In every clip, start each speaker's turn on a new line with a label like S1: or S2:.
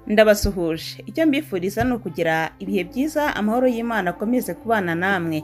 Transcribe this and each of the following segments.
S1: Ndabasuhuje. Icyo mbifuriza no kugira ibihe byiza, amahoro y'Imana akomeze kubana namwe.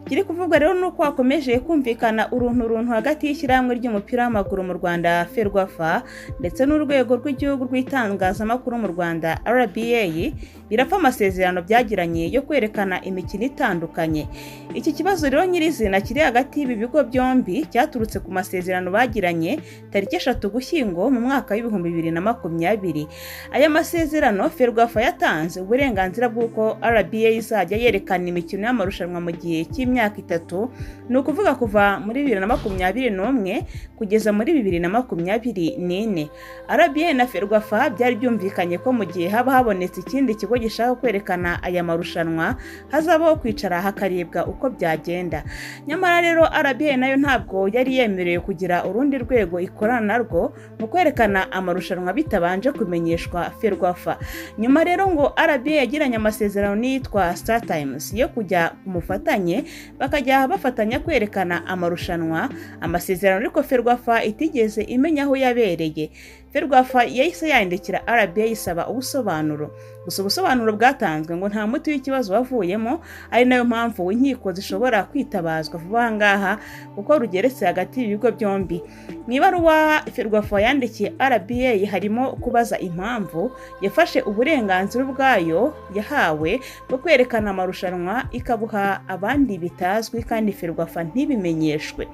S1: Kiri kuvugwa rero nuko hakomeje kumvikana uruntu hagati y'ishyirahamwe ry'umupira w'amaguru mu Rwanda Ferwafa ndetse n'urwego rw'igihugu rw'itangazamakuru mu Rwanda RBA birapfa amasezerano byagiranye yo kwerekana imikino itandukanye. Iki kibazo rero nyirizina kiri hagati y'ibi bigo byombi cyaturutse ku masezerano bagiranye tariki 3 Ugushyingo mu mwaka wa 2020. Aya masezerano Ferwafa yatanze uburenganzira bw'uko RBA izajya yerekana imikino y'amarushanwa mu gihe cy'imyaka 3, ni ukuvuga kuva muri 2021 kugeza muri 2024. RBA na Ferwafa byari byumvikanye ko mu gihe haba habonetse ikindi kigo gishaka kwerekana aya marushanwa hazabaho kwicara hakarebwa uko byagenda. Nyamara rero RBA nayo ntabwo yari yemerewe kugira urundi rwego ikorana narwo mu kwerekana amarushanwa bitabanje kumenyeshwa Ferwafa. Nyuma rero ngo RBA yagiranye amasezerano n'iyitwa Star Times yo kujya kumufatanye bakajya bafatanya kwerekana amarushanwa. Amasezerano ariko Ferwafa itigeze imenya aho yabereye. Ferwafa yahise yandikira RBA isaba ubusobanuro. Gusa ubusobanuro bwatanzwe ngo nta muti w'ikibazo wavuyemo, ari nayo mpamvu inkiko zishobora kwitabazwa vuba ngaha kuko rugeretse hagati y'ibigo byombi. Mu ibaruwa Ferwafa yandikiye RBA harimo kubaza impamvu yafashe uburenganzira bwayo yahawe bwo kwerekana amarushanwa ikabuha abandi bitazwi kandi Ferwafa ntibimenyeshwe.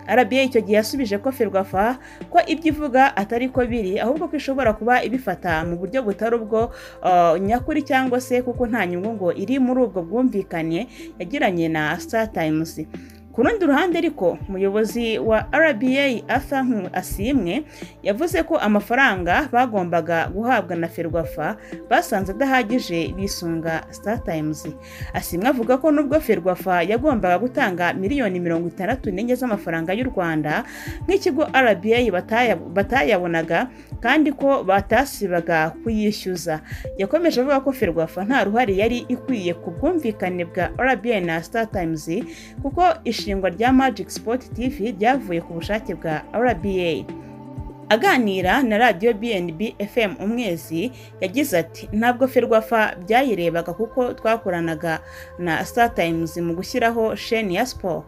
S1: RBA icyo gihe yasubije ko Ferwafa ko ibyo ivuga atari ko biri, ahubwo ko ishobora kuba ibifata mu buryo butari ubwo nyakuri cyangwa se kuko nta nyungu ngo iri muri ubwo bwumvikane yagiranye na Star Times. Ku rundi ruhande ariko umuyobozi wa RBA Asimwe yavuze ko amafaranga bagombaga guhabwa na Ferwafa basanze adahagije bisunga Star Times. Asimwe avuga ko nubwo Ferwafa yagombaga gutanga miliyoni 64 z'amafaranga y'u Rwanda nk'ikigo RBA batayabonaga kandi ko batasibaga kuyishyuza. Yakomeje avuga ko Ferwafa nta ruhare yari ikwiye ku bwumvikane bwa RBA na Star Times kuko ishingwa rya Magic Sport TV ryavuye ku bushake bwa RBA. Aganira na radio BNB FM Umwezi yagize ati ntabwo Ferwafa byayirebaga kuko twakoranaga na Star Times mu gushyiraho chaîne ya sport.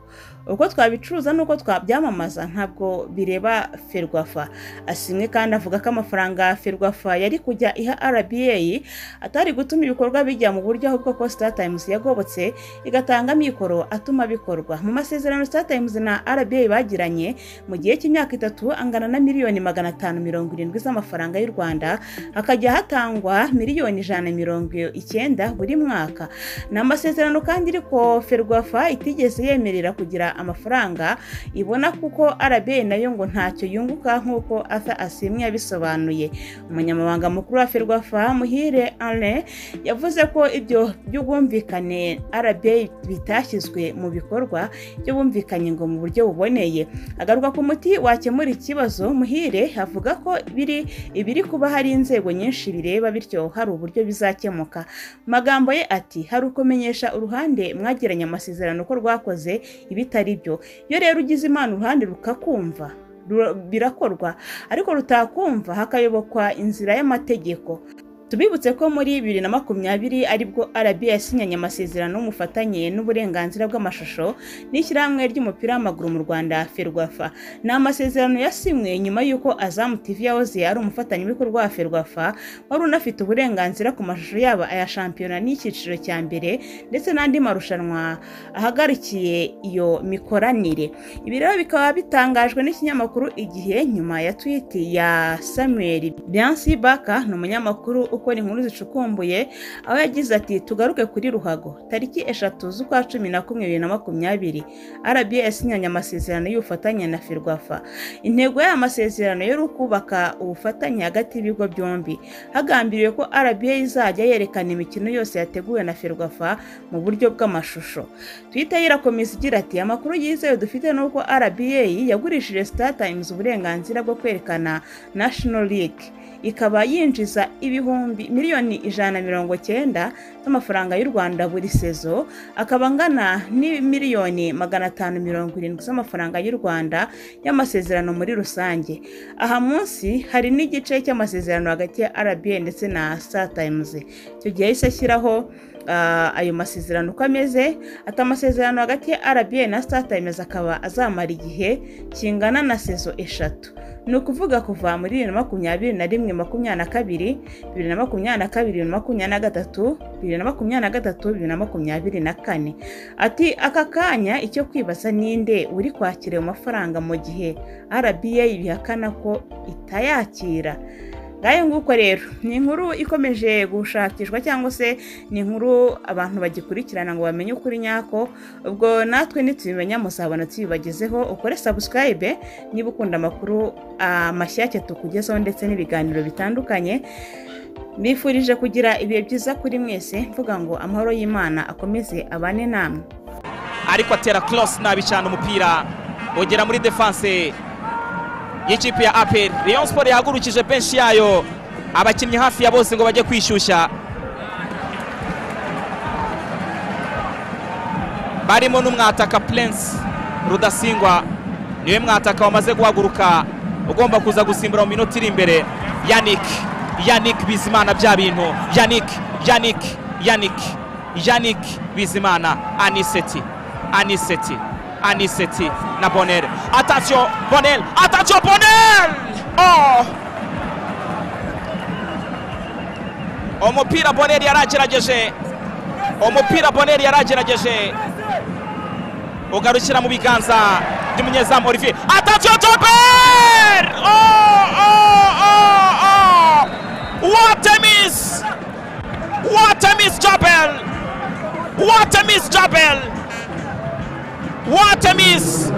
S1: Uko twabicuruza nuko twabyamamaza ntabwo bireba Ferwafa. Asimwe kandi avuga ko amafaranga Ferwafa yari kujya iha RBA atari gutuma ibikorwa bijya mu buryo ahubwo ko Star Times yagobotse igatanga mikoro atuma bikorwa. Mu masezerano Star Times na RBA bagiranye mu gihe cy'imyaka 3 angana na miliyoni 570 z'amafaranga y'u Rwanda, hakajya hatangwa miliyoni 190 buri mwaka. Na amasezerano kandi ariko Ferwafa itigeze yemerera kugira amafaranga ibona kuko RBA nayo ngo ntacyo yunguka nk'uko Asimwe yabisobanuye. Umunyamabanga mukuru wa Ferwafa Muhire Alain yavuze ko ibyo by'ubwumvikane RBA bitashyizwe mu bikorwa, byo bumvikanye ngo mu buryo buboneye. Agaruka ku muti wakemura ikibazo, Muhire avuga ko ibiri kuba hari inzego nyinshi bireba bityo hari uburyo bizakemuka. Magambo ye ati hari ukumenyesha uruhande mwagiranye amasezerano ko rwakoze ibitari byo. Iyo rero ugize Imana uruhande rukakumva birakorwa, ariko rutakumva hakayobokwa inzira y'amategeko. Tubibutse ko muri 2020 aribwo RBA yasinyanye amasezerano y'umufatanye n'uburenganzira bw'amashusho n'ishyirahamwe ry'umupira w'amaguru mu Rwanda Ferwafa. Ni amasezerano yasimwe nyuma y'uko Azam TV yahoze ari umufatanyabikorwa wa Ferwafa wari unafite uburenganzira ku mashusho yaba aya shampiyona n'icyiciro cya mbere ndetse n'andi marushanwa ahagarikiye iyo mikoranire. Ibi rero bikaba bitangajwe n'ikinyamakuru Igihe nyuma ya tweet ya Samuel Byansi-Baka, ni umunyamakuru ukora inkuru zicukumbuye, aho yagize ati tugaruke kuri ruhago. Tariki 3 z'ukwa 11 2020 RBA yasinyanye amasezerano y'ubufatanye na Ferwafa. Intego y'aya masezerano yo kubaka ubufatanye hagati y'ibigo byombi, hagambiriwe ko RBA izajya yerekana imikino yose yateguwe na Ferwafa mu buryo bw'amashusho. Twitter irakomeza igira ati amakuru yizewe dufite nuko RBA yagurishije Star Times uburenganzira bwo kwerekana National League, ikaba yinjiza ibihumbi miliyoni 190 z'amafaranga y'u Rwanda buri sezo, akaba angana ni miliyoni 570 z'amafaranga y'u Rwanda y'amasezerano muri rusange. Aha munsi hari n'igice cy'amasezerano hagati ya RBA ndetse na Star Times. Icyo gihe yahise ashyiraho ayo masezerano uko ameze, ati amasezerano hagati ya RBA na Star Times akaba azamara igihe kingana na sezo 3. Ni ukuvuga kuva muri 2021-22, 2022-2023, 2023-2024. Ati aka kanya icyo kwibaza ninde uri kwakira ayo mafaranga mu gihe RBA bihakana ko itayakira. Ngayo nguko rero ni inkuru ikomeje gushakishwa cyangwa se ni inkuru abantu bagikurikirana ngo bamenye ukuri nyako. Ubwo natwe nitubimenya musabana tubibagezeho. Ukore subscribe niba ukunda amakuru amashyashya tukugezaho ndetse n'ibiganiro bitandukanye. Mbifurije kugira ibihe byiza kuri mwese, mvuga ngo amahoro y'Imana akomeze abane namwe.
S2: Ariko atera close Nabi cyane umupira ugera muri defense y'ikipe ya APR. Rayon Sport yahagurukije benshi yayo, abakinnyi hafi ya bose ngo bajye kwishyushya, barimo n'umwataka Prince Rudasingwa, niwe mwataka wamaze guhaguruka ugomba kuza gusimbura mu minota iri imbere. Yannick Bizimana bya bintu, Yannick Bizimana, Aniseti na Bonel. Attention Bonel! Oh! Umupira Bonel yaragerageje, ugarukira mu biganza by'umunyezamu Olivier. Attention Jobber! Oh! What a miss Jobber! What a miss!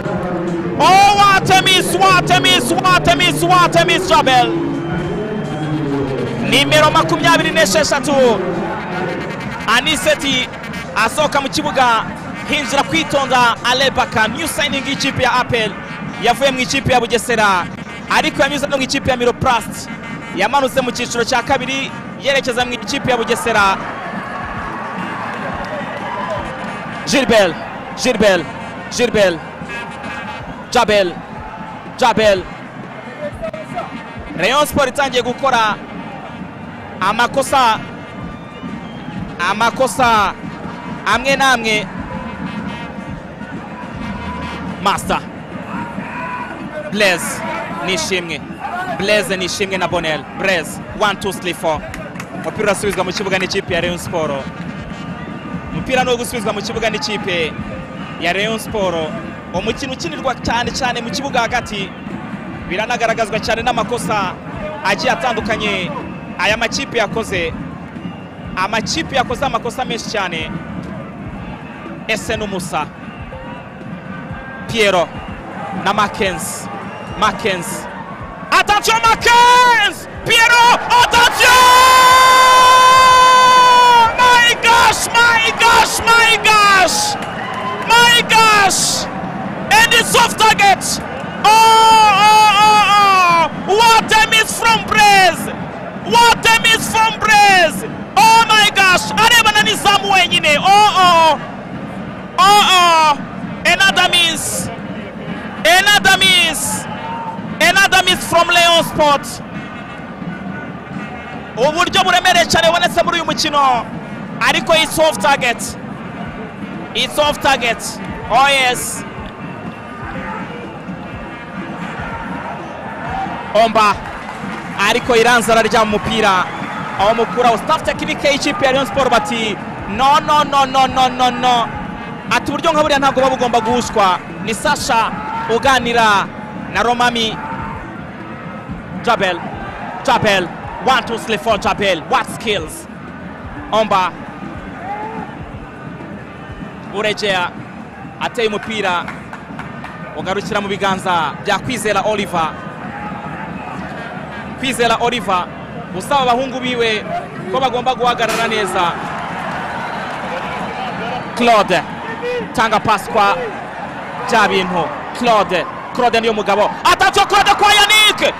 S2: Oh, what a miss Jobber! Nimero 26 Aniseti asoka mu kibuga, hinjira kwitonda Alebaka, new signing ikipe ya APR yavuye mu ikipe ya Bugesera ariko yanyuze no mu ikipe ya Miroplast, yamanutse mu cyiciro cya kabiri yerekeza mu ikipe ya Bugesera. Gilbert Jabel. Rayon Sport itangiye gukora amakosa amwe namwe. Master Blaise nishimwe na Bonel. Blaise 1 2 3 4. Umupira usubizwa mu kibuga n'ikipe ya Rayon Sport. Umupira no gusubizwa mu kibuga n'ikipe ya Rayon Sport. Umukino ukinirwa cyane mu kibuga hagati, biranagaragazwa cyane n'amakosa agiye atandukanye aya makipe yakoze. Amakipe yakoze amakosa menshi cyane. Ese n'Umusa, Piero na Mackenzie. Attention Mackenzie! Piero, attention! My gosh! And it's off target. Oh! What a miss from Blaise! Oh my gosh! Arebana nizamu wenyine. Oh! Another miss from Rayon Sport. Uburyo buremereye cyane bonetse muri uyu mukino, ariko it's off target. Oh yes. Omba ariko iranza ararya umupira, aho mukura staff technique y'ikipe ya Rayon Sport bati no. Ati uburyo nka buriya ntabwo babugomba guhushwa. Ni Sasha uganira na Romami. Jabel 1 2 3 4. Jabel, what skills! Omba urejea ateye umupira ugarukira mu biganza bya Kwizera Oliver usaba abahungu biwe ko bagomba guhagarara neza. Claude tanga paswa bya bintu. Claude niyo mugabo. Attention Claude kwa Yannick!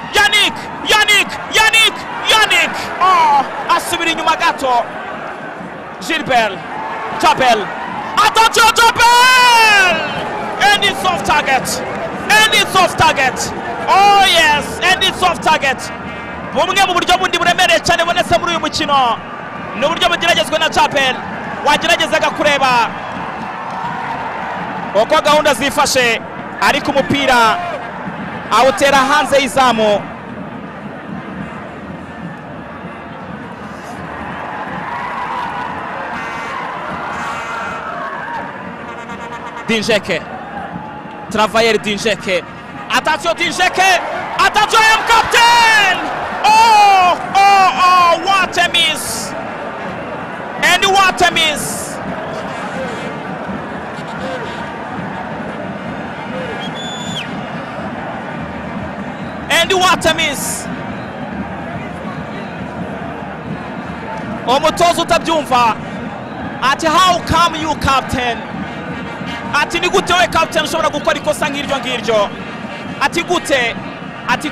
S2: panic. Asubira inyuma gato. Gilbert Chapel. Attention Chapel! And it's off target. And it's off target. Oh yes, and it's off target. Bumwe mu buryo bundi buremereye cyane bonetse muri uyu mukino. Ni uburyo bugeragezwa na Chapel. Wageragezaga kureba uko gahunda zifashe, ariko umupira awutera hanze y'izamu. Dinjeke, Travailler Dinjeke. Attention Dinjeke, attention am captain. Oh, what a miss. And what a miss. And what a miss. Umutoza utabyumva ati how come you captain? Ati ni gute we captain ushobora gukora ikosa nk'iryo ngiryo? Ati gute? Ati